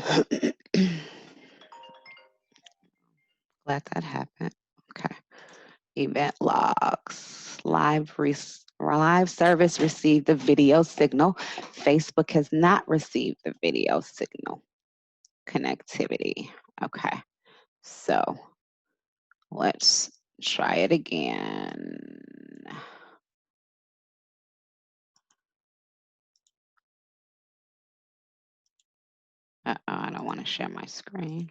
Glad that happened. Okay. Event logs. Live service received the video signal. Facebook has not received the video signal. Connectivity. Okay. So let's try it again. I don't want to share my screen.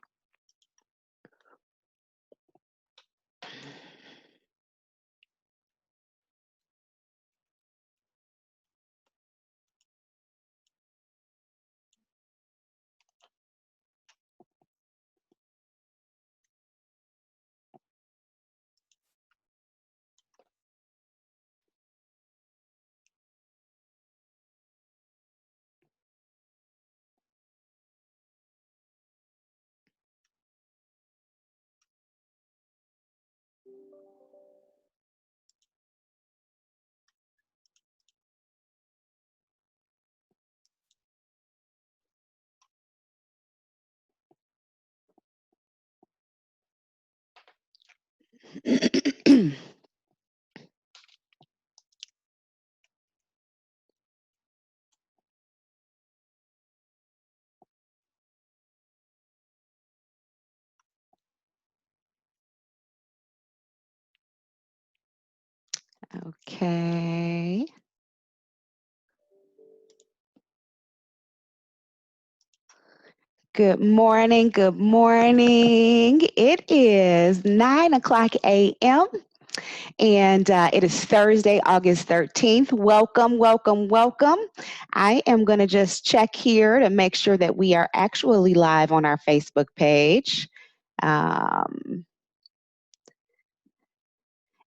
Okay. Good morning. Good morning. It is 9 o'clock a.m. and it is Thursday, August 13th. Welcome, welcome, welcome. I am going to just check here to make sure that we are actually live on our Facebook page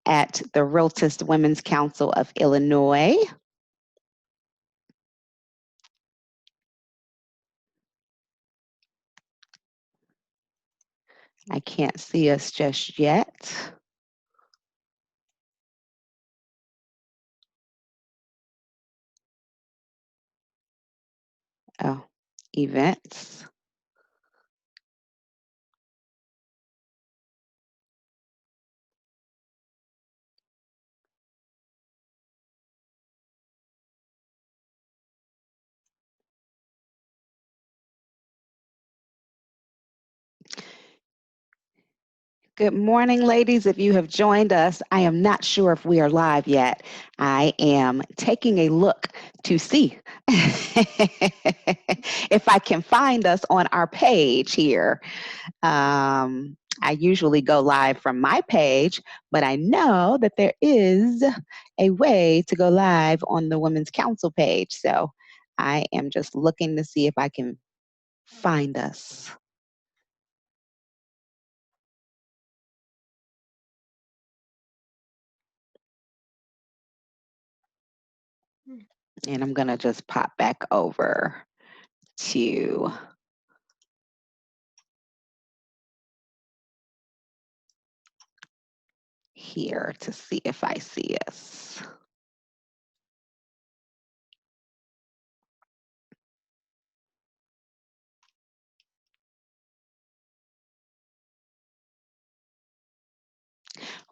at the Realtist Women's Council of Illinois. I can't see us just yet. Oh, events. Good morning, ladies. If you have joined us, I am not sure if we are live yet. I am taking a look to see if I can find us on our page here. I usually go live from my page, but I know that there is a way to go live on the Women's Council page. So I am just looking to see if I can find us. And I'm going to just pop back over to here to see if I see us.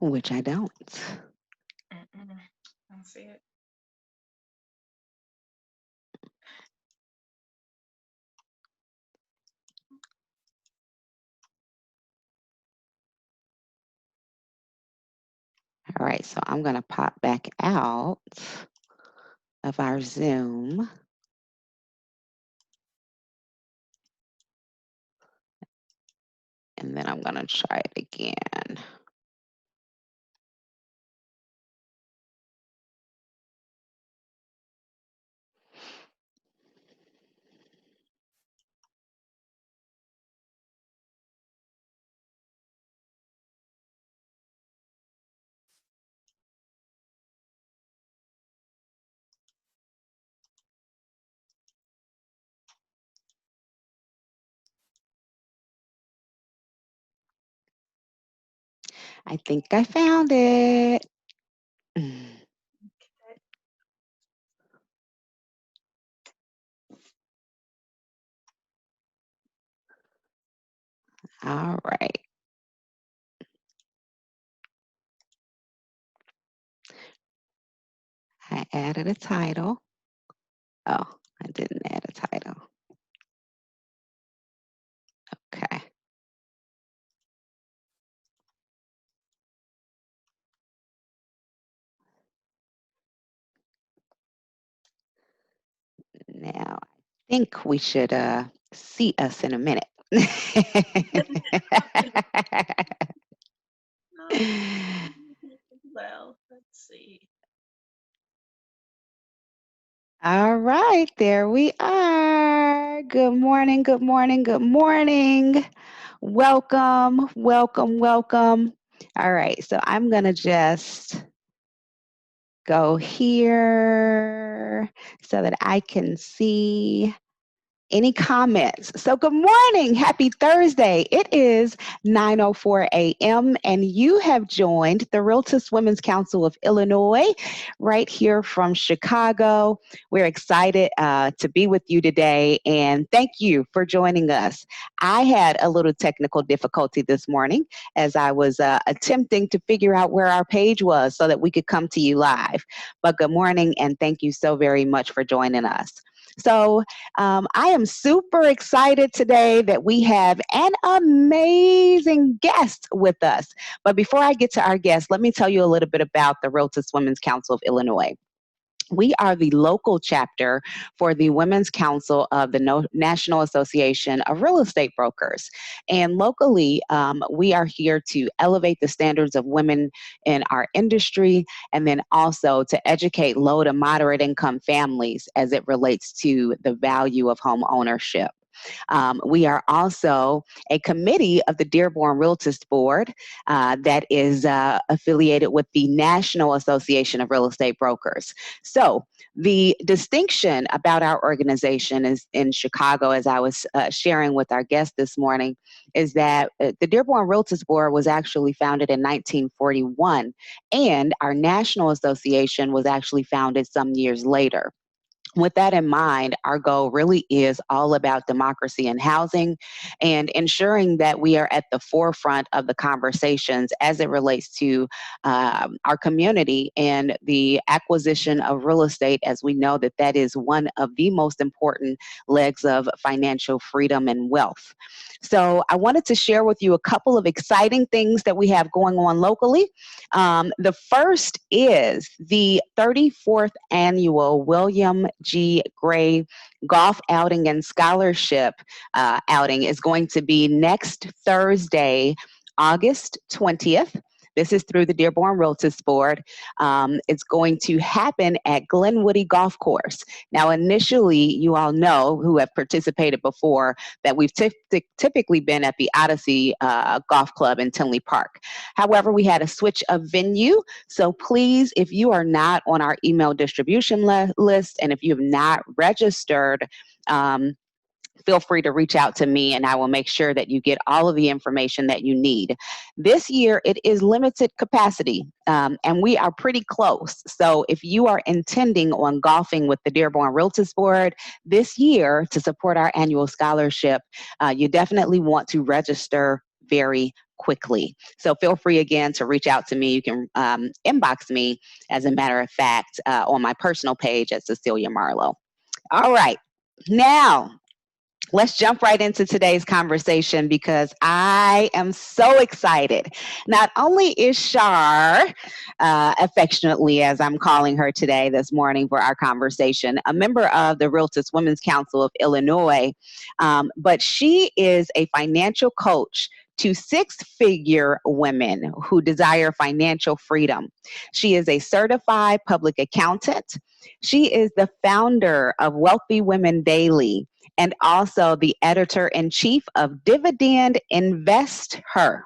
Which I don't. I don't see it. All right, so I'm going to pop back out of our Zoom. And then I'm going to try it again. I think I found it. All right. I added a title. Oh, I didn't add a title. Okay. Now, I think we should see us in a minute. Well, let's see. All right, there we are. Good morning, good morning, good morning. Welcome, welcome, welcome. All right, so I'm going to just go here so that I can see any comments? So good morning. Happy Thursday. It is 9:04 a.m. and you have joined the Realtist Women's Council of Illinois right here from Chicago. We're excited to be with you today and thank you for joining us. I had a little technical difficulty this morning as I was attempting to figure out where our page was so that we could come to you live. But good morning and thank you so very much for joining us. So I am super excited today that we have an amazing guest with us. But before I get to our guest, let me tell you a little bit about the Realtist Women's Council of Illinois. We are the local chapter for the Women's Council of the National Association of Real Estate Brokers. And locally, we are here to elevate the standards of women in our industry and then also to educate low to moderate income families as it relates to the value of home ownership. We are also a committee of the Dearborn Realtist Board that is affiliated with the National Association of Real Estate Brokers. So the distinction about our organization is in Chicago, as I was sharing with our guest this morning, is that the Dearborn Realtist Board was actually founded in 1941, and our National Association was actually founded some years later. With that in mind, our goal really is all about democracy in housing and ensuring that we are at the forefront of the conversations as it relates to our community and the acquisition of real estate, as we know that that is one of the most important legs of financial freedom and wealth. So I wanted to share with you a couple of exciting things that we have going on locally. The first is the 34th annual William G. Gray Golf Outing and Scholarship outing is going to be next Thursday, August 20th. This is through the Dearborn Realtist Board. It's going to happen at Glenwoody Golf Course. Now, initially, you all know who have participated before that we've typically been at the Odyssey Golf Club in Tinley Park. However, we had a switch of venue. So please, if you are not on our email distribution list and if you have not registered, feel free to reach out to me and I will make sure that you get all of the information that you need. This year, it is limited capacity and we are pretty close. So if you are intending on golfing with the Dearborn Realtist Board this year to support our annual scholarship, you definitely want to register very quickly. So feel free again to reach out to me. You can inbox me, as a matter of fact, on my personal page at Cecilia Marlowe. All right. Now, let's jump right into today's conversation because I am so excited. Not only is Shar, affectionately as I'm calling her today this morning for our conversation, a member of the Realtist Women's Council of Illinois, but she is a financial coach to six-figure women who desire financial freedom. She is a certified public accountant. She is the founder of Wealthy Women Daily and also the editor-in-chief of Dividend Invest Her.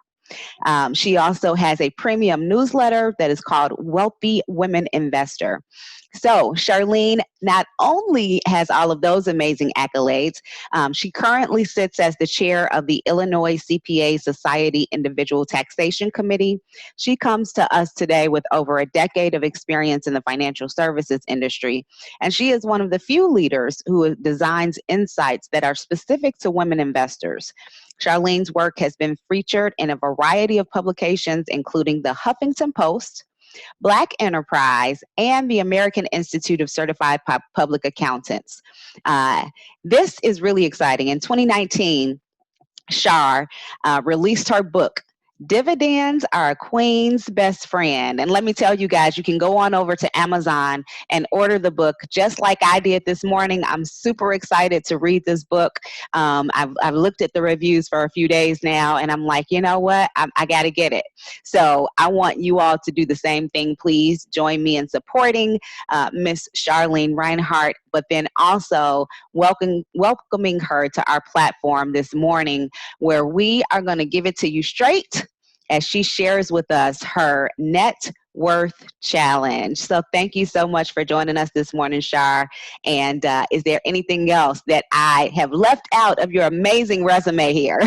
She also has a premium newsletter that is called Wealthy Women Investor. So Charlene not only has all of those amazing accolades, she currently sits as the chair of the Illinois CPA Society Individual Taxation Committee. She comes to us today with over a decade of experience in the financial services industry, and she is one of the few leaders who designs insights that are specific to women investors. Charlene's work has been featured in a variety of publications, including the Huffington Post, Black Enterprise, and the American Institute of Certified Public Accountants. Uh, this is really exciting. In 2019, Shar released her book, Dividends Are a Queen's Best Friend. And let me tell you guys, you can go on over to Amazon and order the book just like I did this morning. I'm super excited to read this book. I've looked at the reviews for a few days now, and I'm like, you know what? I got to get it. So I want you all to do the same thing. Please join me in supporting Miss Charlene Rhinehart, but then also welcoming her to our platform this morning, where we are going to give it to you straight as she shares with us her net worth challenge. So thank you so much for joining us this morning, Shar. And is there anything else that I have left out of your amazing resume here?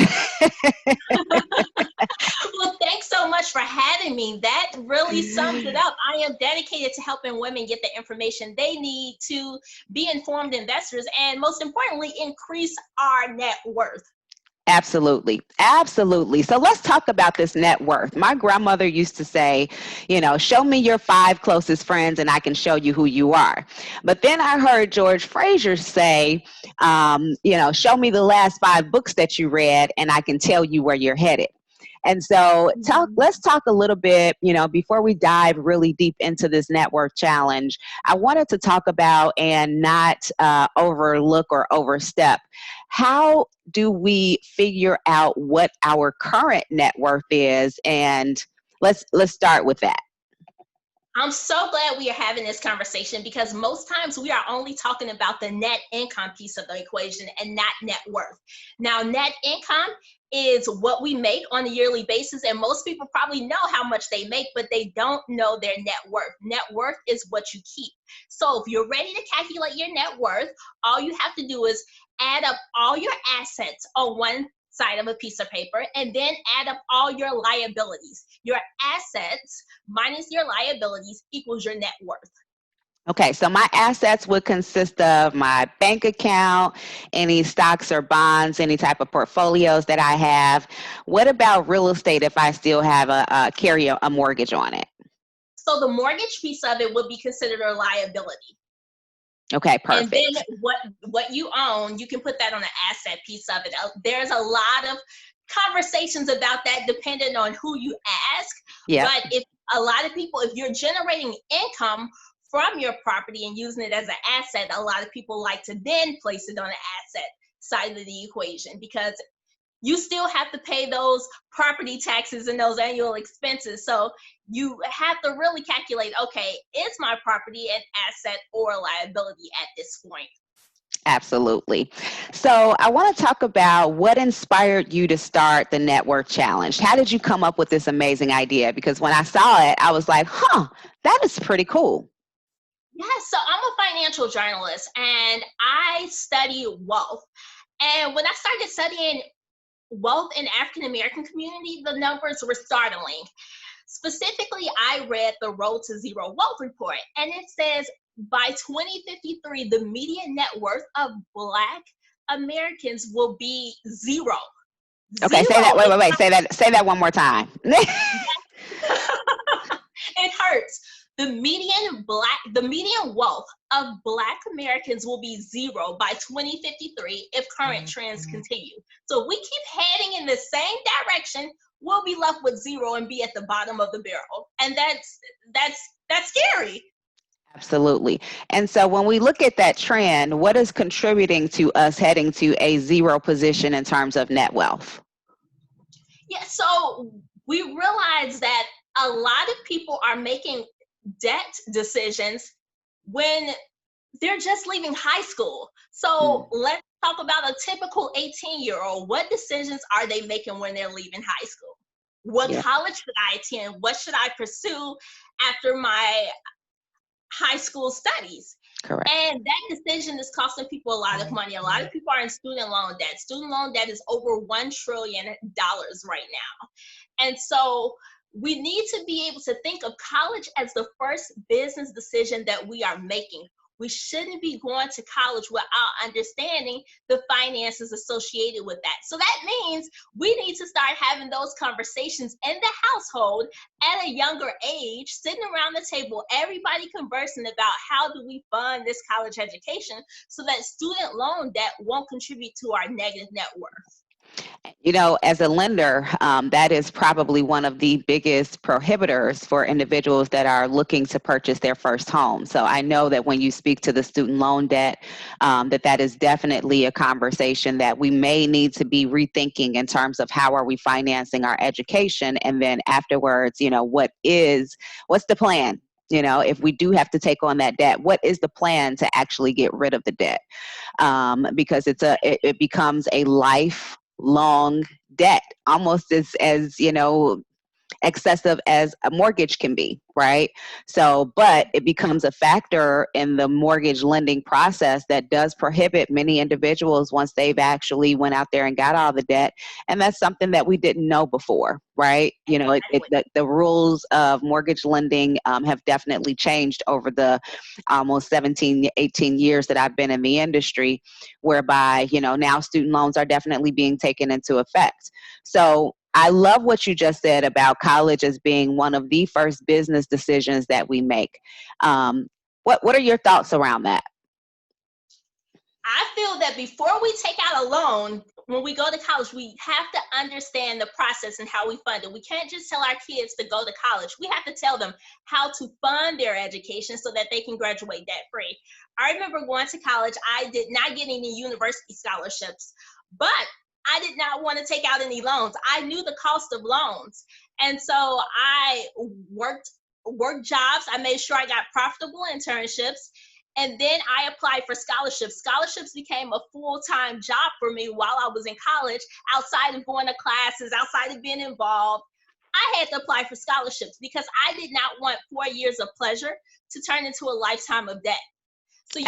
Well, thanks so much for having me. That really sums it up. I am dedicated to helping women get the information they need to be informed investors and, most importantly, increase our net worth. Absolutely. Absolutely. So let's talk about this net worth. My grandmother used to say, show me your 5 closest friends and I can show you who you are. But then I heard George Fraser say, show me the last 5 books that you read and I can tell you where you're headed. And so let's talk a little bit, before we dive really deep into this net worth challenge, I wanted to talk about and not overlook or overstep. How do we figure out what our current net worth is? And let's start with that. I'm so glad we are having this conversation, because most times we are only talking about the net income piece of the equation and not net worth. Now, net income is what we make on a yearly basis, and most people probably know how much they make, but they don't know their net worth. Net worth is what you keep. So if you're ready to calculate your net worth, all you have to do is add up all your assets on one side of a piece of paper, and then add up all your liabilities. Your assets minus your liabilities equals your net worth. Okay, so my assets would consist of my bank account, any stocks or bonds, any type of portfolios that I have. What about real estate if I still have carry a mortgage on it? So the mortgage piece of it would be considered a liability. Okay, perfect. And then what you own, you can put that on the asset piece of it. There's a lot of conversations about that depending on who you ask. Yep. But if you're generating income from your property and using it as an asset, a lot of people like to then place it on the asset side of the equation, because you still have to pay those property taxes and those annual expenses. So you have to really calculate, okay, is my property an asset or a liability at this point? Absolutely. So I want to talk about what inspired you to start the Net Worth Challenge. How did you come up with this amazing idea? Because when I saw it, I was like, that is pretty cool. Yeah, so I'm a financial journalist and I study wealth. And when I started studying wealth in African American community, the numbers were startling. Specifically, I read the Road to Zero Wealth Report, and it says by 2053, the median net worth of Black Americans will be zero. Okay, say that. Wait. Say that one more time. It hurts. The median wealth of Black Americans will be zero by 2053 if current trends continue. So if we keep heading in the same direction, we'll be left with zero and be at the bottom of the barrel. And that's scary. Absolutely. And so when we look at that trend, what is contributing to us heading to a zero position in terms of net wealth? Yeah, so we realize that a lot of people are making debt decisions when they're just leaving high school. So let's talk about a typical 18-year-old. What decisions are they making when they're leaving high school? What college should I attend? What should I pursue after my high school studies? Correct. And that decision is costing people a lot of money. A lot of people are in student loan debt. Student loan debt is over $1 trillion right now. And so we need to be able to think of college as the first business decision that we are making. We shouldn't be going to college without understanding the finances associated with that. So that means we need to start having those conversations in the household at a younger age, sitting around the table, everybody conversing about how do we fund this college education so that student loan debt won't contribute to our negative net worth. You know, as a lender, that is probably one of the biggest prohibitors for individuals that are looking to purchase their first home. So I know that when you speak to the student loan debt, that is definitely a conversation that we may need to be rethinking in terms of how are we financing our education, and then afterwards, you know, what's the plan? You know, if we do have to take on that debt, what is the plan to actually get rid of the debt? Because it becomes a lifelong debt, almost as you know, excessive as a mortgage can be, right? So, but it becomes a factor in the mortgage lending process that does prohibit many individuals once they've actually went out there and got all the debt. And that's something that we didn't know before, right? You know, the rules of mortgage lending have definitely changed over the almost 17, 18 years that I've been in the industry, whereby, you know, now student loans are definitely being taken into effect. So I love what you just said about college as being one of the first business decisions that we make. What are your thoughts around that? I feel that before we take out a loan, when we go to college, we have to understand the process and how we fund it. We can't just tell our kids to go to college. We have to tell them how to fund their education so that they can graduate debt free. I remember going to college. I did not get any university scholarships, but I did not want to take out any loans. I knew the cost of loans. And so I worked jobs. I made sure I got profitable internships. And then I applied for scholarships. Scholarships became a full-time job for me while I was in college, outside of going to classes, outside of being involved. I had to apply for scholarships because I did not want 4 years of pleasure to turn into a lifetime of debt. So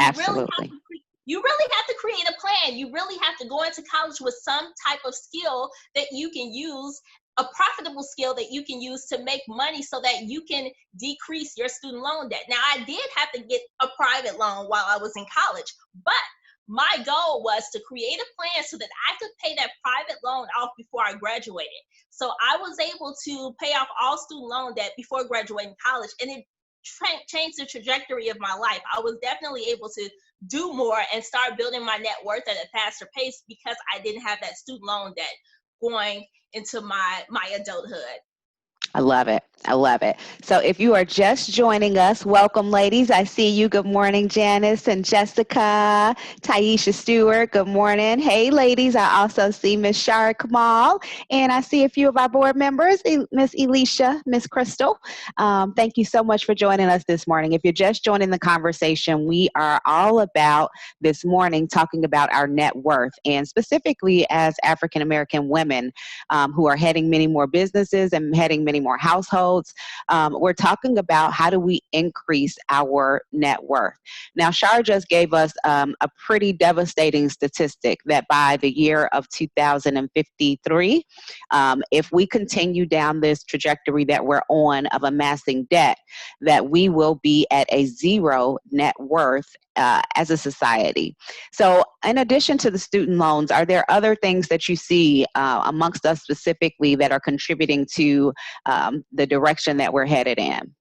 you really have to create a plan. You really have to go into college with some type of skill that you can use, a profitable skill that you can use to make money so that you can decrease your student loan debt. Now, I did have to get a private loan while I was in college, but my goal was to create a plan so that I could pay that private loan off before I graduated. So I was able to pay off all student loan debt before graduating college, and it changed the trajectory of my life. I was definitely able to do more and start building my net worth at a faster pace because I didn't have that student loan debt going into my adulthood. I love it. I love it. So if you are just joining us, welcome, ladies. I see you. Good morning, Janice and Jessica, Taisha Stewart. Good morning. Hey, ladies. I also see Miss Shara Kamal, and I see a few of our board members, Miss Elisha, Miss Crystal. Thank you so much for joining us this morning. If you're just joining the conversation, we are all about this morning talking about our net worth, and specifically as African-American women who are heading many more businesses and heading many more households. We're talking about how do we increase our net worth. Now, Shar just gave us a pretty devastating statistic that by the year of 2053, if we continue down this trajectory that we're on of amassing debt, that we will be at a zero net worth as a society. So in addition to the student loans, are there other things that you see amongst us specifically that are contributing to the direction that we're headed in?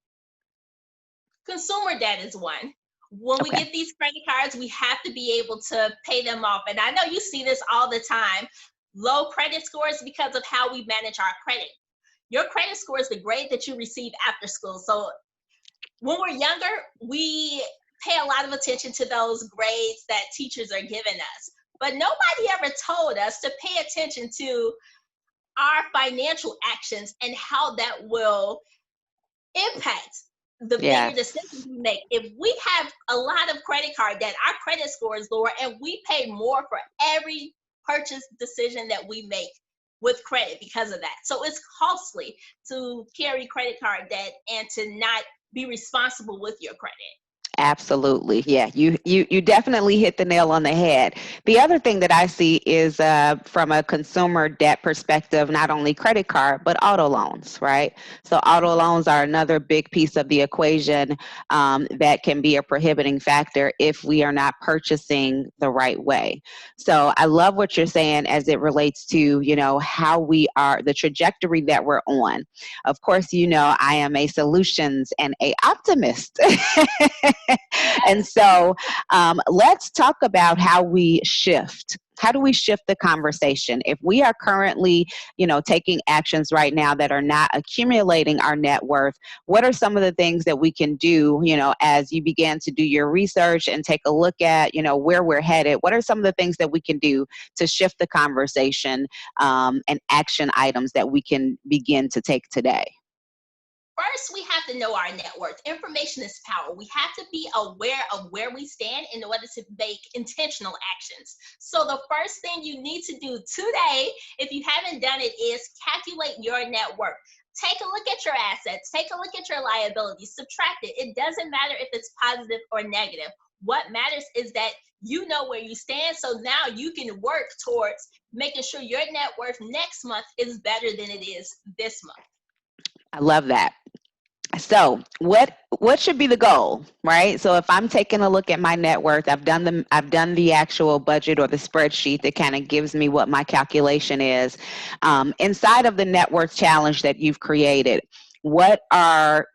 Consumer debt is one. When we get these credit cards, we have to be able to pay them off. And I know you see this all the time. Low credit scores because of how we manage our credit. Your credit score is the grade that you receive after school. So when we're younger, we pay a lot of attention to those grades that teachers are giving us. But nobody ever told us to pay attention to our financial actions and how that will impact the bigger decisions we make. If we have a lot of credit card debt, our credit score is lower, and we pay more for every purchase decision that we make with credit because of that. So it's costly to carry credit card debt and to not be responsible with your credit. Absolutely. Yeah, you definitely hit the nail on the head. The other thing that I see is from a consumer debt perspective, not only credit card, but auto loans, right? So auto loans are another big piece of the equation that can be a prohibiting factor if we are not purchasing the right way. So I love what you're saying as it relates to, how we are, the trajectory that we're on. Of course, I am a solutions and a optimist. And Yes. so let's talk about how we shift. How do we shift the conversation? If we are currently, taking actions right now that are not accumulating our net worth, what are some of the things that we can do, as you begin to do your research and take a look at, where we're headed? What are some of the things that we can do to shift the conversation and action items that we can begin to take today? First, we have to know our net worth. Information is power. We have to be aware of where we stand in order to make intentional actions. So the first thing you need to do today, if you haven't done it, is calculate your net worth. Take a look at your assets. Take a look at your liabilities. Subtract it. It doesn't matter if it's positive or negative. What matters is that you know where you stand. So now you can work towards making sure your net worth next month is better than it is this month. I love that. So what should be the goal, right? So if I'm taking a look at my net worth, I've done the actual budget or the spreadsheet that kind of gives me what my calculation is. Inside of the net worth challenge that you've created, what are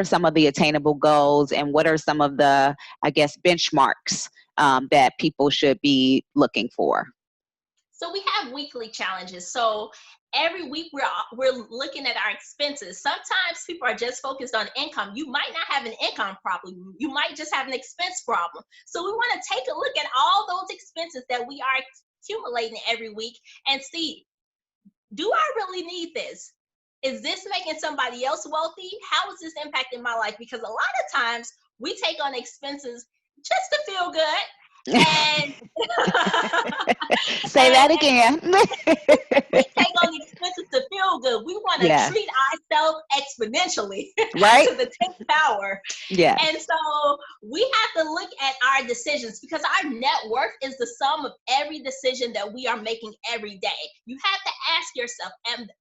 some of the attainable goals, and what are some of the, I guess, benchmarks that people should be looking for? So we have weekly challenges. So every week we're looking at our expenses. Sometimes people are just focused on income. You might not have an income problem. You might just have an expense problem. So we want to take a look at all those expenses that we are accumulating every week and see, do I really need this? Is this making somebody else wealthy? How is this impacting my life? Because a lot of times we take on expenses just to feel good. And Say that and again. we take on the expenses to feel good. We want to Yes. treat ourselves exponentially Right? to the 10th power. Yes. And so we have to look at our decisions, because our net worth is the sum of every decision that we are making every day. You have to ask yourself,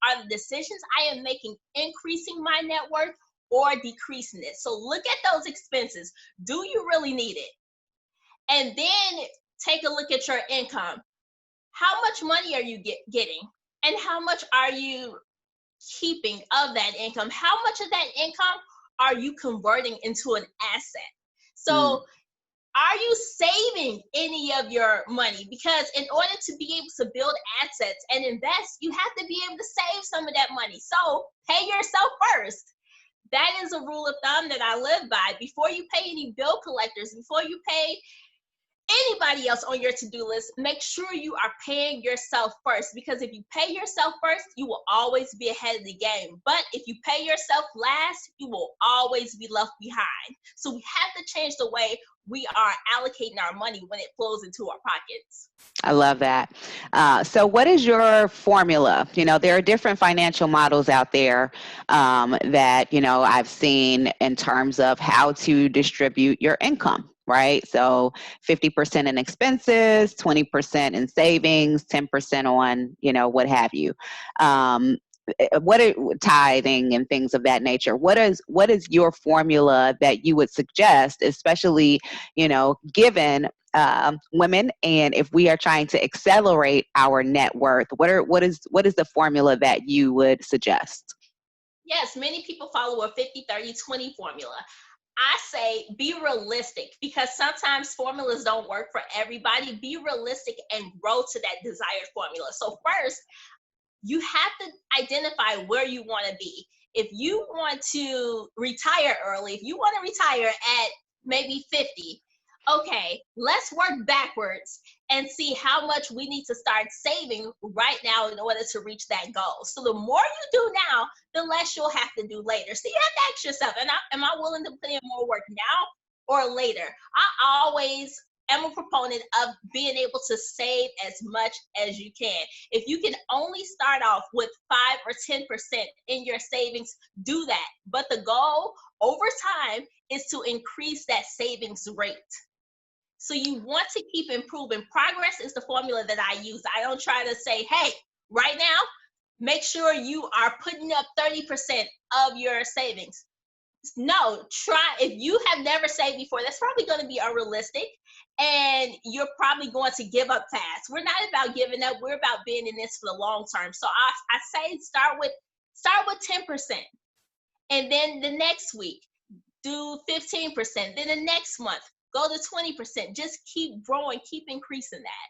are the decisions I am making increasing my net worth or decreasing it? So look at those expenses. Do you really need it? And then take a look at your income. How much money are you getting? And how much are you keeping of that income? How much of that income are you converting into an asset? Mm. So are you saving any of your money? Because in order to be able to build assets and invest, you have to be able to save some of that money. So pay yourself first. That is a rule of thumb that I live by. Before you pay any bill collectors, before you pay anybody else on your to-do list, make sure you are paying yourself first, because if you pay yourself first, you will always be ahead of the game. But if you pay yourself last, you will always be left behind. So we have to change the way we are allocating our money when it flows into our pockets. I love that. So, what is your formula? There are different financial models out there that, I've seen in terms of how to distribute your income, right? So, 50% in expenses, 20% in savings, 10% on, what have you. Um, what are tithing and things of that nature? What is your formula that you would suggest, especially, given women, and if we are trying to accelerate our net worth, what is the formula that you would suggest? Yes, many people follow a 50-30-20 formula. I say be realistic, because sometimes formulas don't work for everybody. Be realistic and grow to that desired formula. So first, you have to identify where you want to be. If you want to retire early, if you want to retire at maybe 50, okay, let's work backwards and see how much we need to start saving right now in order to reach that goal. So the more you do now, the less you'll have to do later. So you have to ask yourself, am I willing to put in more work now or later? I always am a proponent of being able to save as much as you can. If you can only start off with 5 or 10% in your savings, do that. But the goal over time is to increase that savings rate. So you want to keep improving. Progress is the formula that I use. I don't try to say, hey, right now, make sure you are putting up 30% of your savings. No, try. If you have never saved before, that's probably going to be unrealistic, and you're probably going to give up fast. We're not about giving up. We're about being in this for the long term. So I say start with 10%, and then the next week do 15%. Then the next month go to 20%. Just keep growing, keep increasing that.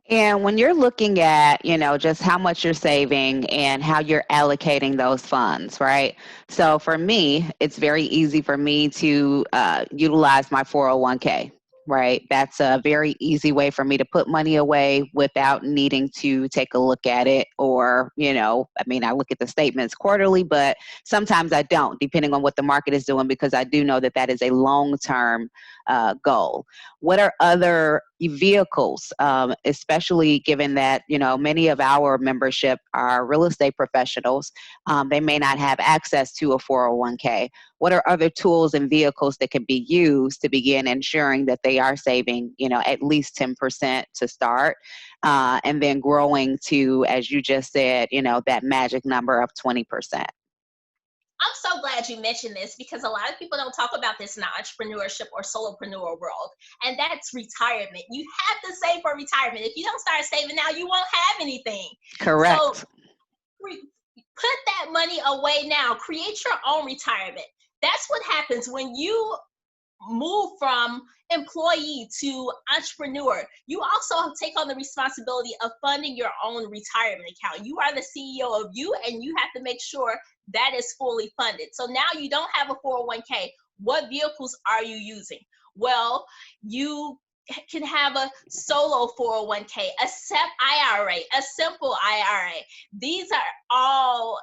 And when you're looking at, just how much you're saving and how you're allocating those funds, right? So for me, it's very easy for me to utilize my 401k, right? That's a very easy way for me to put money away without needing to take a look at it or, I look at the statements quarterly, but sometimes I don't, depending on what the market is doing, because I do know that that is a long-term goal. What are other vehicles, especially given that, many of our membership are real estate professionals. They may not have access to a 401k. What are other tools and vehicles that can be used to begin ensuring that they are saving, at least 10% to start, and then growing to, as you just said, that magic number of 20%? I'm so glad you mentioned this, because a lot of people don't talk about this in the entrepreneurship or solopreneur world, and that's retirement. You have to save for retirement. If you don't start saving now, you won't have anything. Correct. So put that money away now. Create your own retirement. That's what happens when you move from employee to entrepreneur. You also take on the responsibility of funding your own retirement account. You are the CEO of you, and you have to make sure that is fully funded. So now you don't have a 401k. What vehicles are you using? Well, you can have a solo 401k, a SEP IRA, a simple IRA. These are all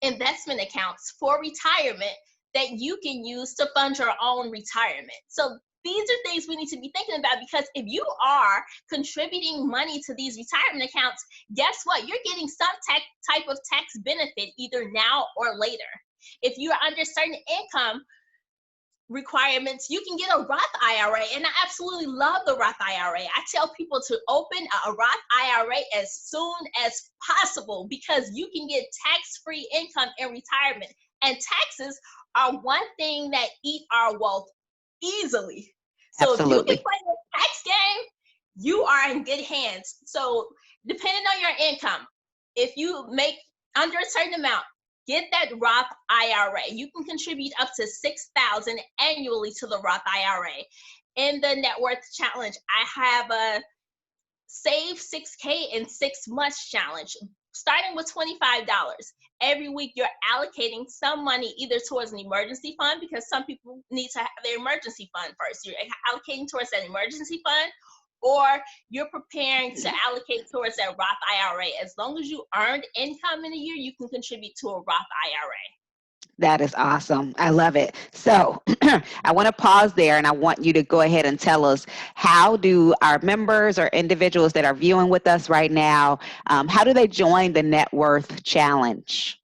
investment accounts for retirement that you can use to fund your own retirement. So these are things we need to be thinking about, because if you are contributing money to these retirement accounts, guess what? You're getting some type of tax benefit either now or later. If you're under certain income requirements, you can get a Roth IRA, and I absolutely love the Roth IRA. I tell people to open a Roth IRA as soon as possible, because you can get tax-free income in retirement, and taxes are one thing that eat our wealth easily. So Absolutely. if you can play the tax game, you are in good hands. So depending on your income, if you make under a certain amount, get that Roth IRA. You can contribute up to $6,000 annually to the Roth IRA. In the Net Worth Challenge, I have a Save 6K in 6 months challenge, starting with $25. Every week, you're allocating some money either towards an emergency fund, because some people need to have their emergency fund first. You're allocating towards that emergency fund, or you're preparing to allocate towards that Roth IRA. As long as you earned income in a year, you can contribute to a Roth IRA. That is awesome. I love it. So I want to pause there, and I want you to go ahead and tell us, how do our members or individuals that are viewing with us right now, how do they join the Net Worth Challenge?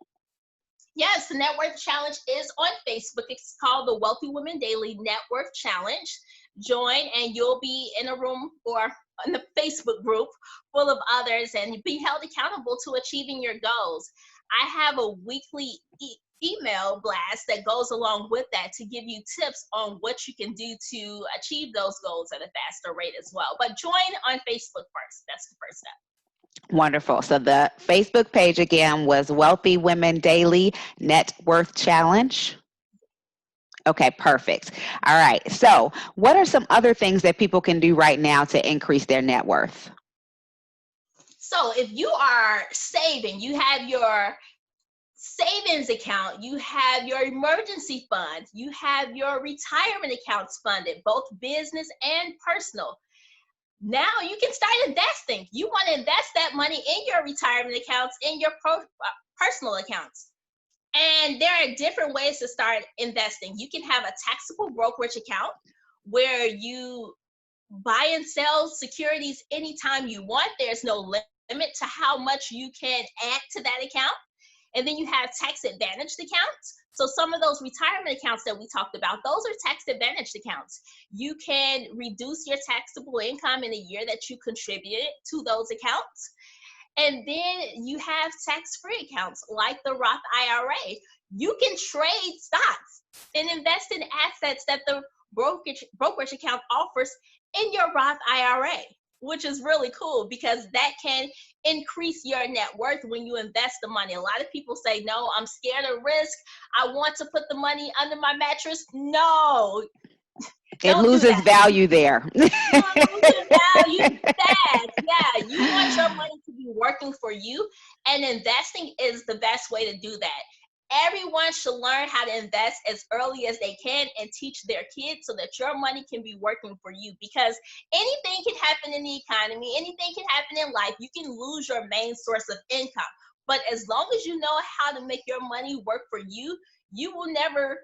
Yes, the Net Worth Challenge is on Facebook. It's called the Wealthy Women Daily Net Worth Challenge. Join, and you'll be in a room or in the Facebook group full of others, and be held accountable to achieving your goals. I have a weekly email blast that goes along with that to give you tips on what you can do to achieve those goals at a faster rate as well. But join on Facebook first. That's the first step. Wonderful. So the Facebook page again was Wealthy Women Daily Net Worth Challenge. Okay, perfect. All right. So what are some other things that people can do right now to increase their net worth? So if you are saving, you have your savings account, you have your emergency fund, you have your retirement accounts funded, both business and personal. Now you can start investing. You want to invest that money in your retirement accounts, in your personal accounts. And there are different ways to start investing. You can have a taxable brokerage account, where you buy and sell securities anytime you want. There's no limit to how much you can add to that account. And then you have tax advantaged accounts. So some of those retirement accounts that we talked about, those are tax advantaged accounts. You can reduce your taxable income in a year that you contributed to those accounts. And then you have tax-free accounts like the Roth IRA. You can trade stocks and invest in assets that the brokerage account offers in your Roth IRA, which is really cool because that can increase your net worth when you invest the money. A lot of people say, no, I'm scared of risk. I want to put the money under my mattress. No, It don't do loses that. value there. You're losing value fast. Yeah, you want your money to be working for you, and investing is the best way to do that. Everyone should learn how to invest as early as they can and teach their kids so that your money can be working for you, because anything can happen in the economy, anything can happen in life. You can lose your main source of income. But as long as you know how to make your money work for you, you will never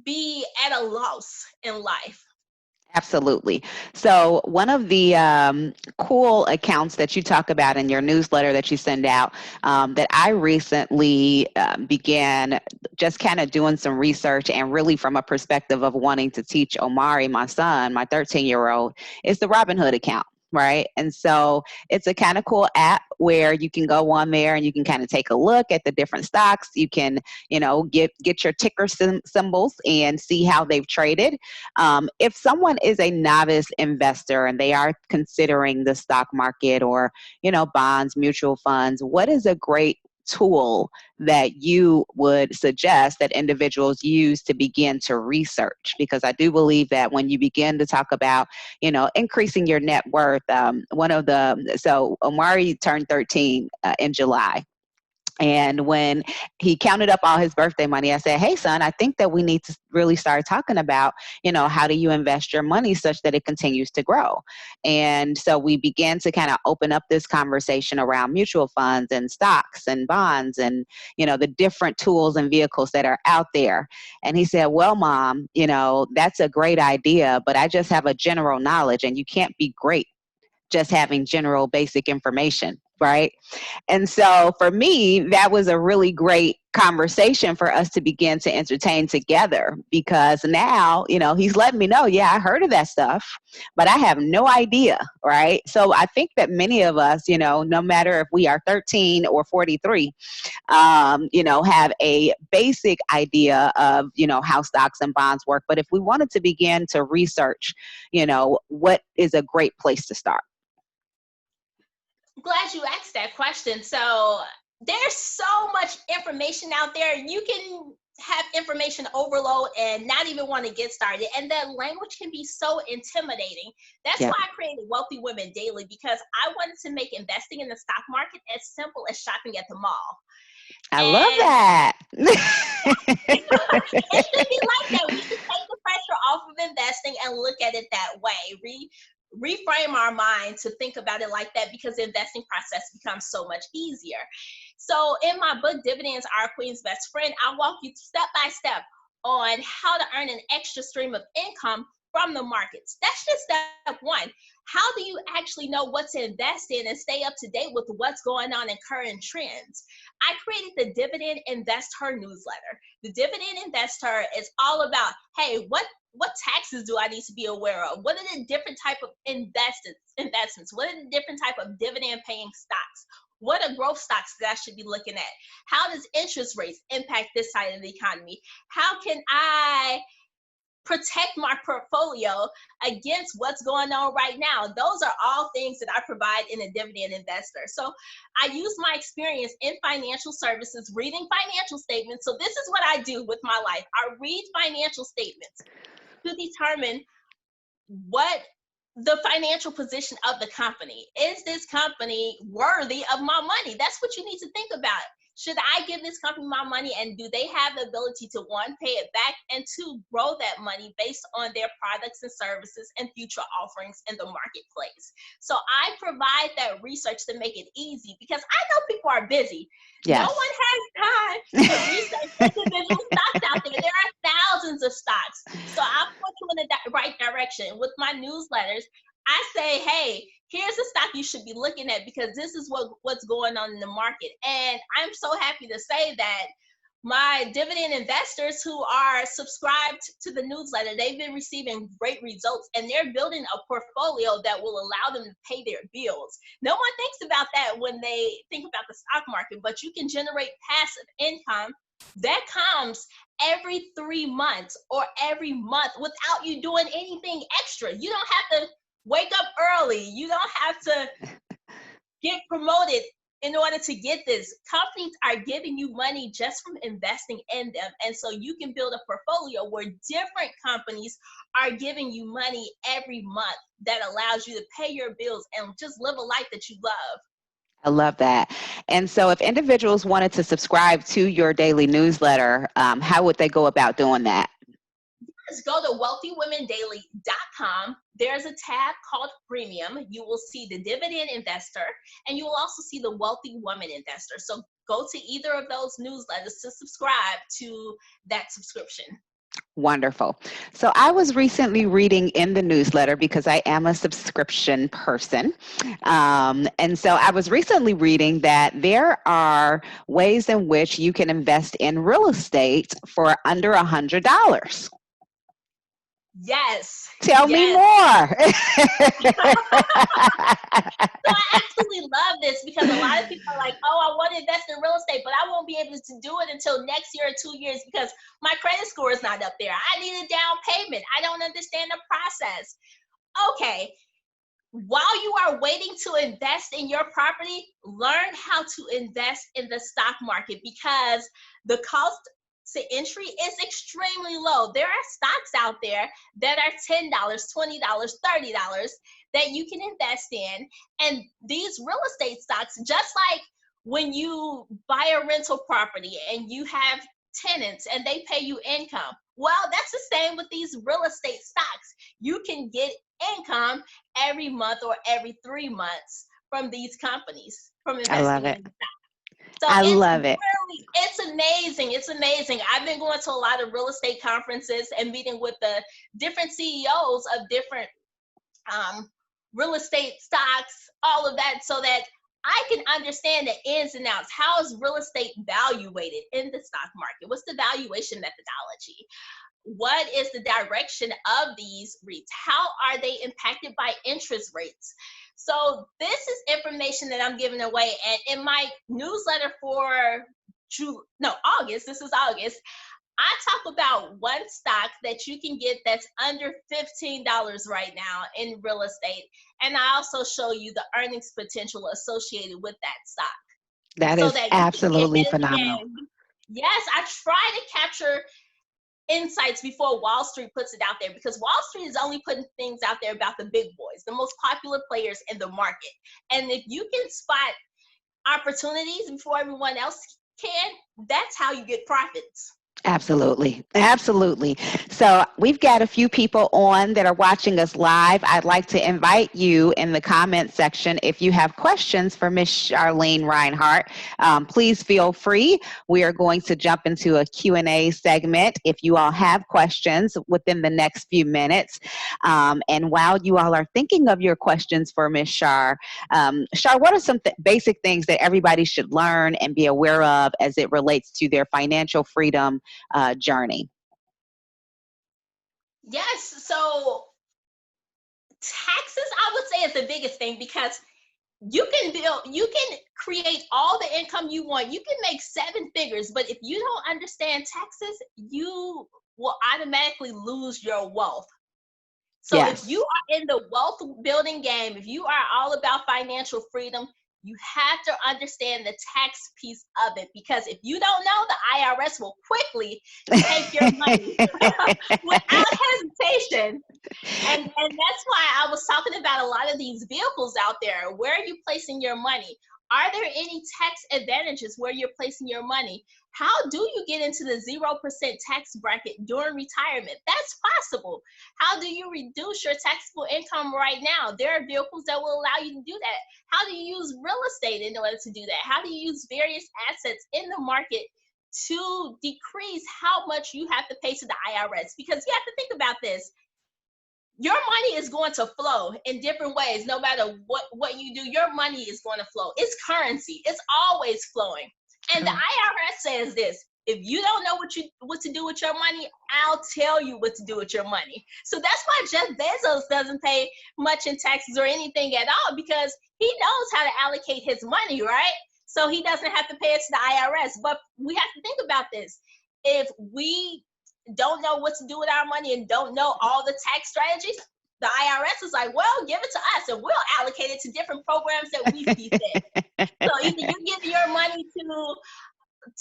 be at a loss in life. Absolutely. So one of the cool accounts that you talk about in your newsletter that you send out, that I recently began just kind of doing some research and really from a perspective of wanting to teach Omari, my son, my 13-year-old, is the Robinhood account. Right. And so it's a kind of cool app where you can go on there and you can kind of take a look at the different stocks. You can, get your ticker symbols and see how they've traded. If someone is a novice investor and they are considering the stock market or, bonds, mutual funds, what is a great tool that you would suggest that individuals use to begin to research? Because I do believe that when you begin to talk about, increasing your net worth, so Omari turned 13 in July. And when he counted up all his birthday money, I said, hey, son, I think that we need to really start talking about, how do you invest your money such that it continues to grow? And so we began to kind of open up this conversation around mutual funds and stocks and bonds and, the different tools and vehicles that are out there. And he said, well, Mom, that's a great idea, but I just have a general knowledge and you can't be great just having general basic information. Right. And so for me, that was a really great conversation for us to begin to entertain together, because now, he's letting me know, yeah, I heard of that stuff, but I have no idea. Right. So I think that many of us, no matter if we are 13 or 43, have a basic idea of, how stocks and bonds work. But if we wanted to begin to research, what is a great place to start? Glad you asked that question. So there's so much information out there. You can have information overload and not even want to get started. And the language can be so intimidating. That's Yeah. why I created Wealthy Women Daily, because I wanted to make investing in the stock market as simple as shopping at the mall. I love And that. it should be like that. We should take the pressure off of investing and look at it that way. Reframe our mind to think about it like that, because the investing process becomes so much easier. So in my book, Dividends Are a Queen's Best Friend, I walk you step by step on how to earn an extra stream of income from the markets. That's just step one. How do you actually know what to invest in and stay up to date with what's going on in current trends? I created the Dividend Investor newsletter. The Dividend Investor is all about, hey, what taxes do I need to be aware of? What are the different type of investments? What are the different type of dividend paying stocks? What are growth stocks that I should be looking at? How does interest rates impact this side of the economy? How can I protect my portfolio against what's going on right now? Those are all things that I provide in a Dividend Investor. So I use my experience in financial services, reading financial statements. So this is what I do with my life. I read financial statements to determine what the financial position of the company. Is this company worthy of my money? That's what you need to think about. Should I give this company my money, and do they have the ability to, one, pay it back, and two, grow that money based on their products and services and future offerings in the marketplace? So I provide that research to make it easy, because I know people are busy. Yes. No one has time to research individual stocks out there. There are thousands of stocks. So I'll put you in the right direction. With my newsletters, I say, hey, here's a stock you should be looking at because this is what's going on in the market. And I'm so happy to say that my dividend investors who are subscribed to the newsletter, they've been receiving great results, and they're building a portfolio that will allow them to pay their bills. No one thinks about that when they think about the stock market, but you can generate passive income that comes every 3 months or every month without you doing anything extra. You don't have to wake up early. You don't have to get promoted in order to get this. Companies are giving you money just from investing in them. And so you can build a portfolio where different companies are giving you money every month that allows you to pay your bills and just live a life that you love. I love that. And so if individuals wanted to subscribe to your daily newsletter, how would they go about doing that? Just go to wealthywomendaily.com. There's a tab called Premium. You will see the Dividend Investor, and you will also see the Wealthy Woman Investor. So go to either of those newsletters to subscribe to that subscription. Wonderful. So I was recently reading in the newsletter because I am a subscription person. And so I was recently reading that there are ways in which you can invest in real estate for under $100. Yes. Tell me more. So I absolutely love this because a lot of people are like, oh, I want to invest in real estate, but I won't be able to do it until next year or 2 years because my credit score is not up there. I need a down payment. I don't understand the process. Okay. While you are waiting to invest in your property, learn how to invest in the stock market because the cost to entry is extremely low. There are stocks out there that are $10, $20, $30 that you can invest in. And these real estate stocks, just like when you buy a rental property and you have tenants and they pay you income, well, that's the same with these real estate stocks. You can get income every month or every 3 months from these companies, from investing I love it. in stocks. So I love it. It's amazing. It's amazing. I've been going to a lot of real estate conferences and meeting with the different CEOs of different real estate stocks, all of that, so that I can understand the ins and outs. How is real estate valuated in the stock market? What's the valuation methodology? What is the direction of these REITs? How are they impacted by interest rates? So this is information that I'm giving away. And in my newsletter for August, this is August, I talk about one stock that you can get that's under $15 right now in real estate. And I also show you the earnings potential associated with that stock. That is absolutely phenomenal. Yes, I try to capture insights before Wall Street puts it out there because Wall Street is only putting things out there about the big boys, the most popular players in the market. And if you can spot opportunities before everyone else can, that's how you get profits. Absolutely. Absolutely. So we've got a few people on that are watching us live. I'd like to invite you in the comment section. If you have questions for Miss Charlene Rhinehart, please feel free. We are going to jump into a Q&A segment if you all have questions within the next few minutes. And while you all are thinking of your questions for Miss Char, what are some basic things that everybody should learn and be aware of as it relates to their financial freedom journey? Yes, so taxes, I would say, is the biggest thing because you can create all the income you want. You can make 7 figures, but if you don't understand taxes, you will automatically lose your wealth. So yes. If you are in the wealth building game, if you are all about financial freedom, you have to understand the tax piece of it because if you don't know, the IRS will quickly take your money without hesitation. And that's why I was talking about a lot of these vehicles out there. Where are you placing your money? Are there any tax advantages where you're placing your money? How do you get into the 0% tax bracket during retirement? That's possible. How do you reduce your taxable income right now? There are vehicles that will allow you to do that. How do you use real estate in order to do that? How do you use various assets in the market to decrease how much you have to pay to the IRS? Because you have to think about this. your money is going to flow in different ways. No matter what you do, your money is going to flow. It's currency. It's always flowing. And the IRS says this: if you don't know what to do with your money, I'll tell you what to do with your money. So that's why Jeff Bezos doesn't pay much in taxes or anything at all, because he knows how to allocate his money, right? So he doesn't have to pay it to the IRS. But we have to think about this. If we don't know what to do with our money and don't know all the tax strategies, the IRS is like, well, give it to us and we'll allocate it to different programs that we see fit. So either you give your money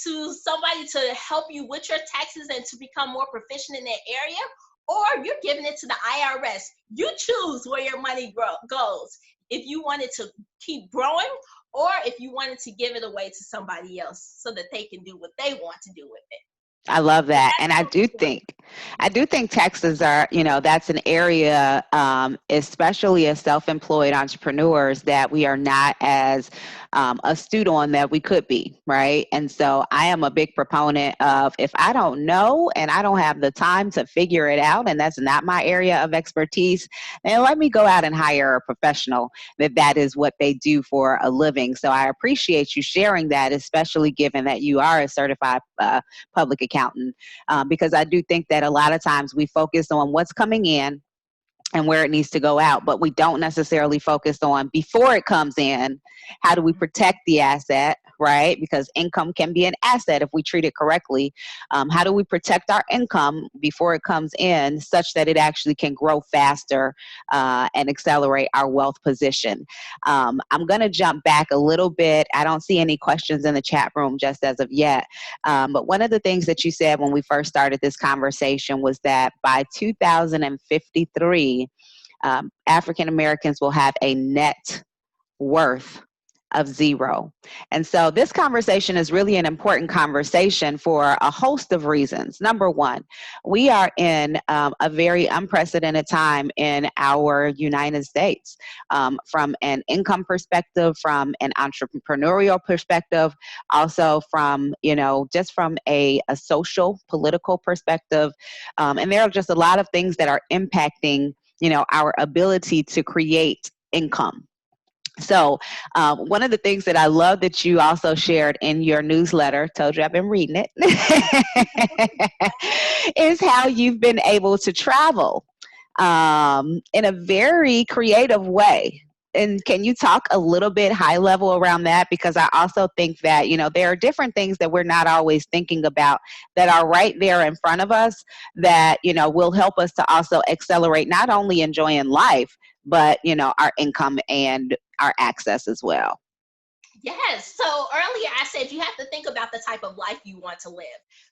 to somebody to help you with your taxes and to become more proficient in that area, or you're giving it to the IRS. You choose where your money goes. If you want it to keep growing, or if you wanted to give it away to somebody else so that they can do what they want to do with it. I love that. And I do think taxes are, that's an area, especially as self-employed entrepreneurs, that we are not as astute on that we could be, right? And so I am a big proponent of, if I don't know and I don't have the time to figure it out, and that's not my area of expertise, then let me go out and hire a professional that is what they do for a living. So I appreciate you sharing that, especially given that you are a certified public accountant, because I do think that a lot of times we focus on what's coming in and where it needs to go out, but we don't necessarily focus on, before it comes in, how do we protect the asset, right? Because income can be an asset if we treat it correctly. How do we protect our income before it comes in, such that it actually can grow faster and accelerate our wealth position? I'm going to jump back a little bit. I don't see any questions in the chat room just as of yet. But one of the things that you said when we first started this conversation was that by 2053, African Americans will have a net worth of zero. And so this conversation is really an important conversation for a host of reasons. Number one, we are in a very unprecedented time in our United States, from an income perspective, from an entrepreneurial perspective, also from, just from a social, political perspective. And there are just a lot of things that are impacting, our ability to create income. So one of the things that I love that you also shared in your newsletter, told you I've been reading it, is how you've been able to travel in a very creative way. And can you talk a little bit high level around that? Because I also think that, there are different things that we're not always thinking about that are right there in front of us that, will help us to also accelerate not only enjoying life, but, our income and our access as well. Yes. So earlier I said you have to think about the type of life you want to live.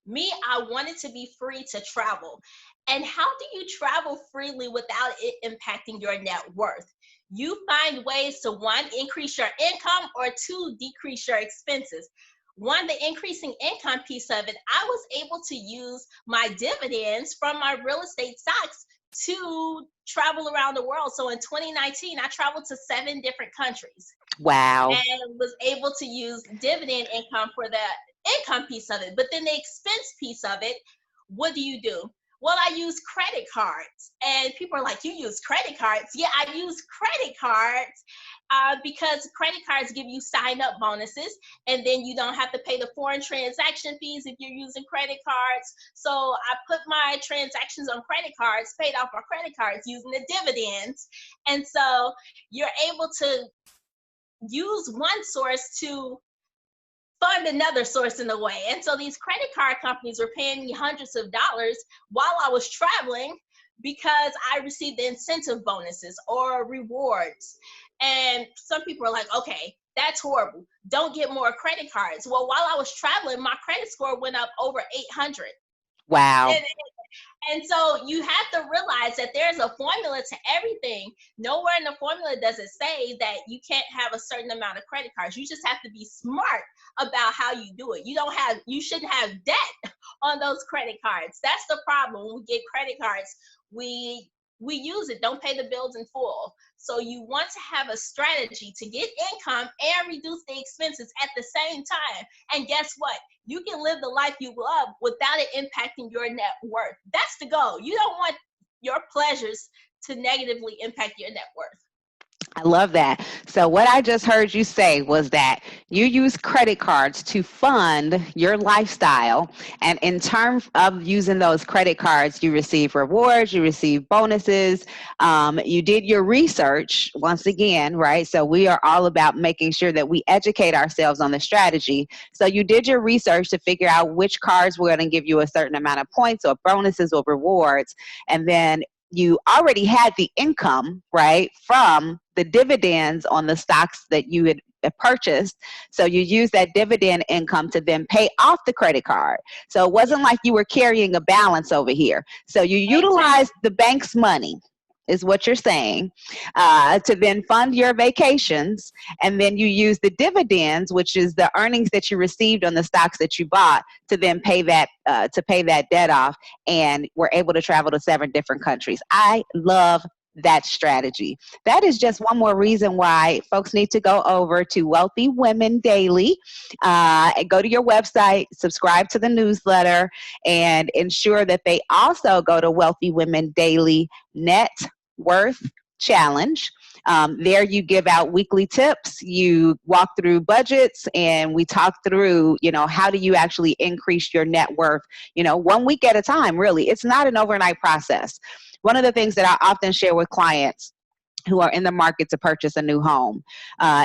Me, I wanted to be free to travel. And how do you travel freely without it impacting your net worth? You find ways to, one, increase your income, or two, decrease your expenses. One, the increasing income piece of it, I was able to use my dividends from my real estate stocks to travel around the world. So in 2019, I traveled to 7 different countries. Wow. And was able to use dividend income for the income piece of it. But then the expense piece of it, what do? Well, I use credit cards. And people are like, you use credit cards? Yeah, I use credit cards because credit cards give you sign-up bonuses, and then you don't have to pay the foreign transaction fees if you're using credit cards. So I put my transactions on credit cards, paid off my credit cards using the dividends. And so you're able to use one source to fund another source in a way. And so these credit card companies were paying me hundreds of dollars while I was traveling because I received the incentive bonuses or rewards. And some people are like, okay, that's horrible. Don't get more credit cards. Well, while I was traveling, my credit score went up over 800. Wow. And so you have to realize that there's a formula to everything. Nowhere in the formula does it say that you can't have a certain amount of credit cards. You just have to be smart about how you do it. You shouldn't have debt on those credit cards. That's the problem. When we get credit cards, we use it, don't pay the bills in full. So you want to have a strategy to get income and reduce the expenses at the same time. And guess what? You can live the life you love without it impacting your net worth. That's the goal. You don't want your pleasures to negatively impact your net worth. I love that. So what I just heard you say was that you use credit cards to fund your lifestyle. And in terms of using those credit cards, you receive rewards, you receive bonuses. You did your research once again, right? So we are all about making sure that we educate ourselves on the strategy. So you did your research to figure out which cards were going to give you a certain amount of points or bonuses or rewards. And then you already had the income, right, from the dividends on the stocks that you had purchased. So you use that dividend income to then pay off the credit card. So it wasn't like you were carrying a balance over here. So you utilized the bank's money, is what you're saying, to then fund your vacations. And then you use the dividends, which is the earnings that you received on the stocks that you bought, to then pay that debt off. And we're able to travel to 7 different countries. I love that strategy. That is just one more reason why folks need to go over to Wealthy Women Daily, and go to your website, subscribe to the newsletter, and ensure that they also go to Wealthy Women Daily Net Worth Challenge. There you give out weekly tips, you walk through budgets, and we talk through, how do you actually increase your net worth, 1 week at a time, really. It's not an overnight process. One of the things that I often share with clients who are in the market to purchase a new home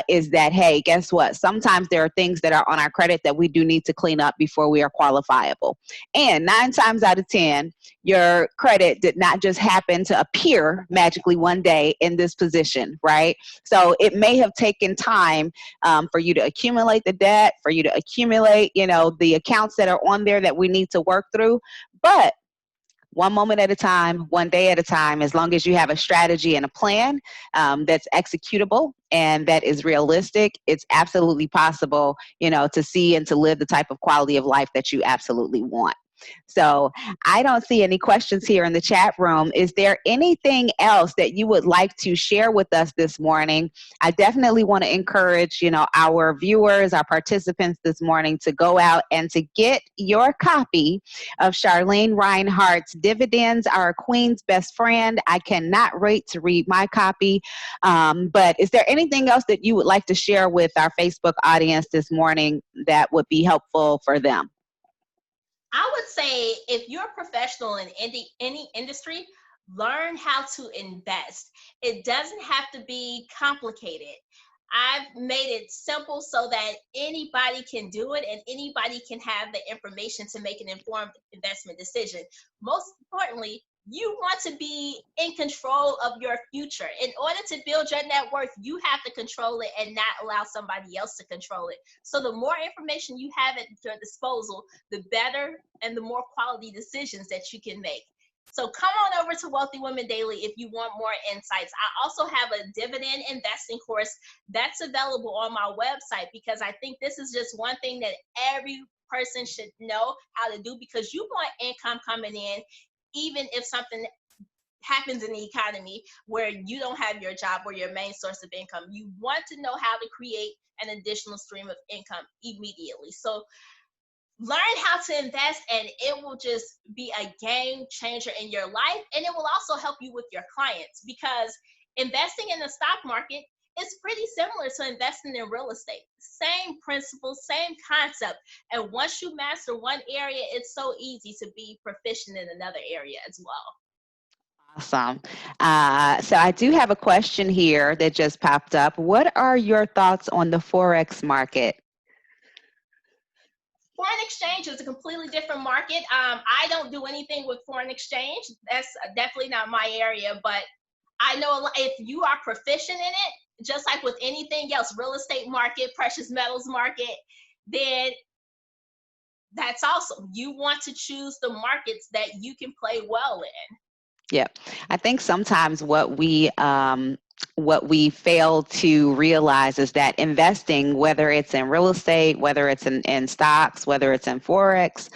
is that, hey, guess what? Sometimes there are things that are on our credit that we do need to clean up before we are qualifiable. And 9 times out of 10, your credit did not just happen to appear magically one day in this position, right? So it may have taken time for you to accumulate the debt, for you to accumulate, the accounts that are on there that we need to work through. But one moment at a time, one day at a time, as long as you have a strategy and a plan that's executable and that is realistic, it's absolutely possible, to see and to live the type of quality of life that you absolutely want. So I don't see any questions here in the chat room. Is there anything else that you would like to share with us this morning? I definitely want to encourage, our viewers, our participants this morning to go out and to get your copy of Charlene Rhinehart's Dividends Are a Queen's Best Friend. I cannot wait to read my copy. But is there anything else that you would like to share with our Facebook audience this morning that would be helpful for them? I would say if you're a professional in any industry, learn how to invest. It doesn't have to be complicated. I've made it simple so that anybody can do it and anybody can have the information to make an informed investment decision. Most importantly, you want to be in control of your future. In order to build your net worth, you have to control it and not allow somebody else to control it. So the more information you have at your disposal, the better and the more quality decisions that you can make. So come on over to Wealthy Women Daily if you want more insights. I also have a dividend investing course that's available on my website, because I think this is just one thing that every person should know how to do, because you want income coming in even if something happens in the economy where you don't have your job or your main source of income. You want to know how to create an additional stream of income immediately. So learn how to invest, and it will just be a game changer in your life. And it will also help you with your clients, because investing in the stock market is pretty similar to investing in real estate. Same principles, same concept. And once you master one area, it's so easy to be proficient in another area as well. Awesome. So I do have a question here that just popped up. What are your thoughts on the Forex market? Foreign exchange is a completely different market. I don't do anything with foreign exchange. That's definitely not my area, but I know if you are proficient in it, just like with anything else, real estate market, precious metals market, then that's awesome. You want to choose the markets that you can play well in. Yeah, I think sometimes what we fail to realize is that investing, whether it's in real estate, whether it's in stocks, whether it's in Forex,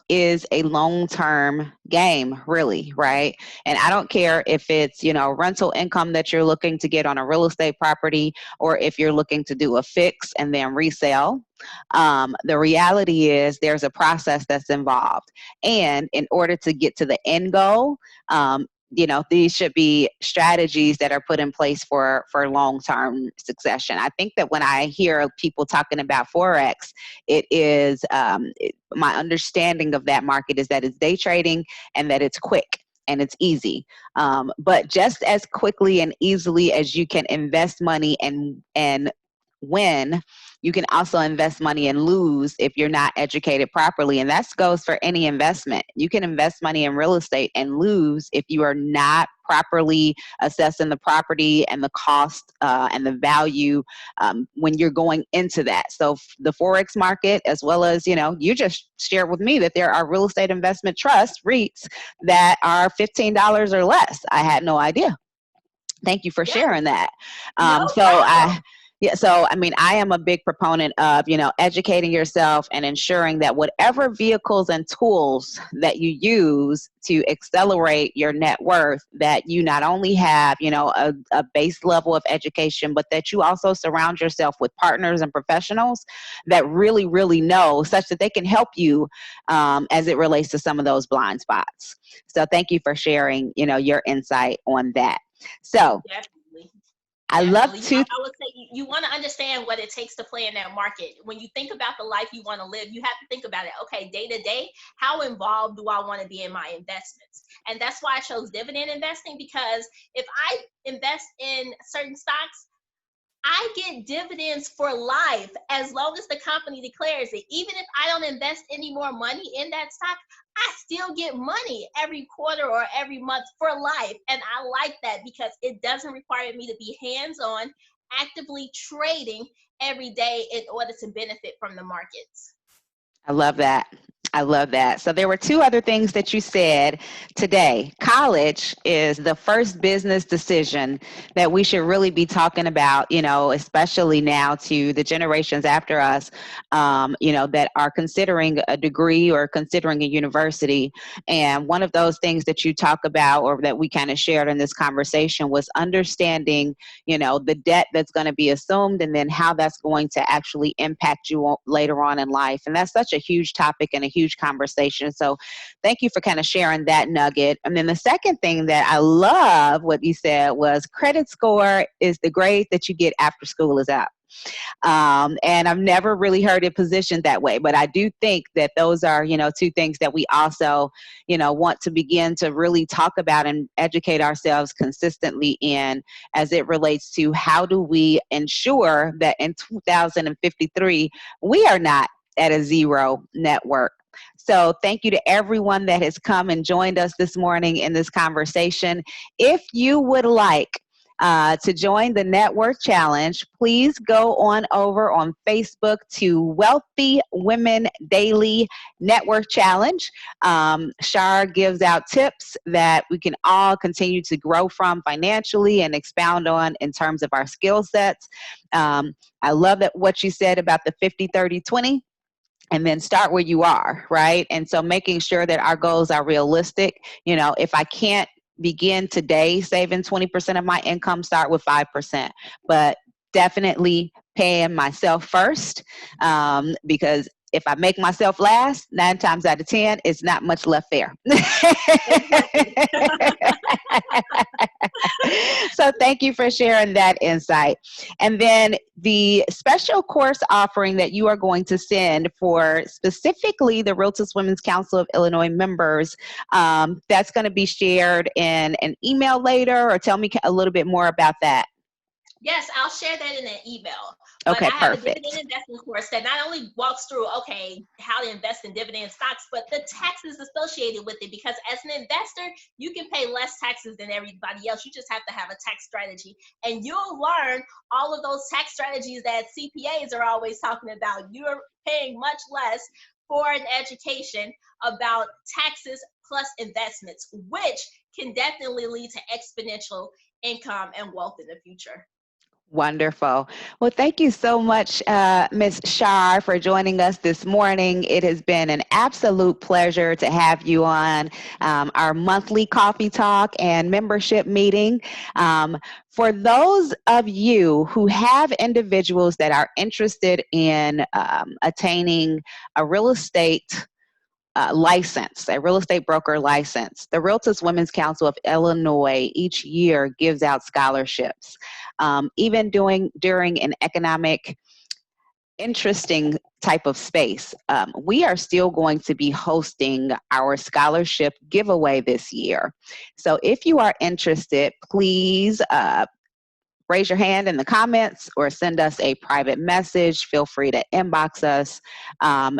is a long-term game, really, right? And I don't care if it's, rental income that you're looking to get on a real estate property, or if you're looking to do a fix and then resell. The reality is there's a process that's involved. And in order to get to the end goal, these should be strategies that are put in place for long-term succession. I think that when I hear people talking about Forex, it is my understanding of that market is that it's day trading and that it's quick and it's easy. But just as quickly and easily as you can invest money and win, you can also invest money and lose if you're not educated properly. And that goes for any investment. You can invest money in real estate and lose if you are not properly assessing the property and the cost and the value when you're going into that. So the Forex market, as well as, you just shared with me that there are real estate investment trusts, REITs, that are $15 or less. I had no idea. Thank you for sharing that. No problem. I am a big proponent of, educating yourself and ensuring that whatever vehicles and tools that you use to accelerate your net worth, that you not only have, a base level of education, but that you also surround yourself with partners and professionals that really, really know, such that they can help you as it relates to some of those blind spots. So thank you for sharing, your insight on that. So Definitely. I love to. I would say you want to understand what it takes to play in that market. When you think about the life you want to live, you have to think about it. Okay, day to day, how involved do I want to be in my investments? And that's why I chose dividend investing, because if I invest in certain stocks, I get dividends for life as long as the company declares it. Even if I don't invest any more money in that stock, I still get money every quarter or every month for life. And I like that because it doesn't require me to be hands-on, actively trading every day in order to benefit from the markets. I love that. I love that. So there were two other things that you said today. College is the first business decision that we should really be talking about, especially now to the generations after us, that are considering a degree or considering a university. And one of those things that you talk about, or that we kind of shared in this conversation, was understanding, the debt that's going to be assumed and then how that's going to actually impact you later on in life. And that's such a huge topic and a huge conversation. So thank you for kind of sharing that nugget. And then the second thing that I love what you said was credit score is the grade that you get after school is out. And I've never really heard it positioned that way, but I do think that those are, two things that we also, want to begin to really talk about and educate ourselves consistently in, as it relates to how do we ensure that in 2053, we are not at a zero network. So thank you to everyone that has come and joined us this morning in this conversation. If you would like to join the Network Challenge, please go on over on Facebook to Wealthy Women Daily Network Challenge. Shar gives out tips that we can all continue to grow from financially and expound on in terms of our skill sets. I love that what you said about the 50, 30, 20. And then start where you are, right? And so making sure that our goals are realistic. If I can't begin today saving 20% of my income, start with 5%. But definitely paying myself first, because if I make myself last, 9 times out of 10, it's not much left there. So thank you for sharing that insight. And then the special course offering that you are going to send for specifically the Realtist Women's Council of Illinois members, that's going to be shared in an email later, or tell me a little bit more about that. Yes, I'll share that in an email. But Okay, I have perfect. a dividend investing course that not only walks through, how to invest in dividend stocks, but the taxes associated with it. Because as an investor, you can pay less taxes than everybody else. You just have to have a tax strategy. And you'll learn all of those tax strategies that CPAs are always talking about. You're paying much less for an education about taxes plus investments, which can definitely lead to exponential income and wealth in the future. Wonderful. Well, thank you so much, Ms. Shar, for joining us this morning. It has been an absolute pleasure to have you on our monthly coffee talk and membership meeting. For those of you who have individuals that are interested in attaining a real estate license, a real estate broker license. The Realtist Women's Council of Illinois each year gives out scholarships. Even during an economic interesting type of space, we are still going to be hosting our scholarship giveaway this year. So if you are interested, please raise your hand in the comments or send us a private message. Feel free to inbox us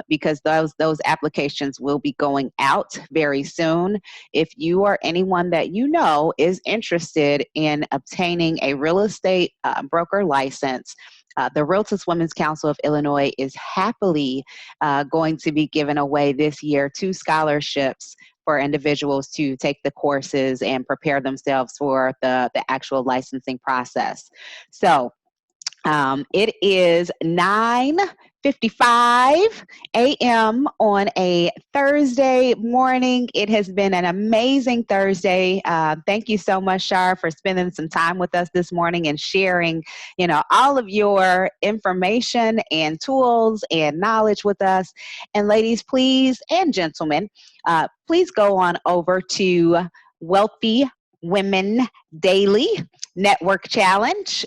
because those applications will be going out very soon. If you or anyone that you know is interested in obtaining a real estate broker license, the Realtist Women's Council of Illinois is happily going to be giving away this year 2 scholarships for individuals to take the courses and prepare themselves for the actual licensing process. So it is 9:55 a.m. on a Thursday morning. It has been an amazing Thursday. Thank you so much, Shar, for spending some time with us this morning and sharing, all of your information and tools and knowledge with us. And ladies, please, and gentlemen, please go on over to Wealthy Women Daily Net Worth Challenge,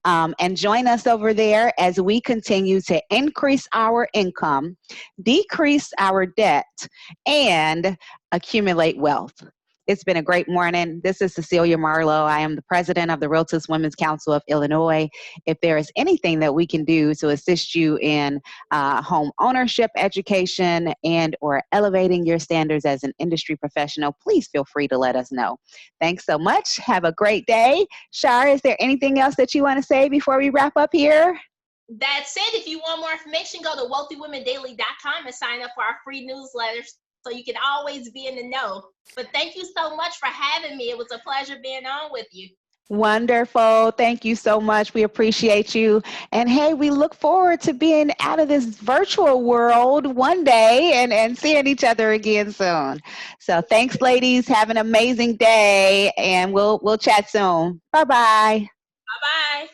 and join us over there as we continue to increase our income, decrease our debt, and accumulate wealth. It's been a great morning. This is Cecilia Marlowe. I am the president of the Realtist Women's Council of Illinois. If there is anything that we can do to assist you in home ownership education and or elevating your standards as an industry professional, please feel free to let us know. Thanks so much. Have a great day. Shar, is there anything else that you want to say before we wrap up here? That's it. If you want more information, go to wealthywomendaily.com and sign up for our free newsletters so you can always be in the know. But thank you so much for having me. It was a pleasure being on with you. Wonderful. Thank you so much. We appreciate you. And hey, we look forward to being out of this virtual world one day and seeing each other again soon. So thanks, ladies. Have an amazing day, and we'll chat soon. Bye-bye. Bye-bye.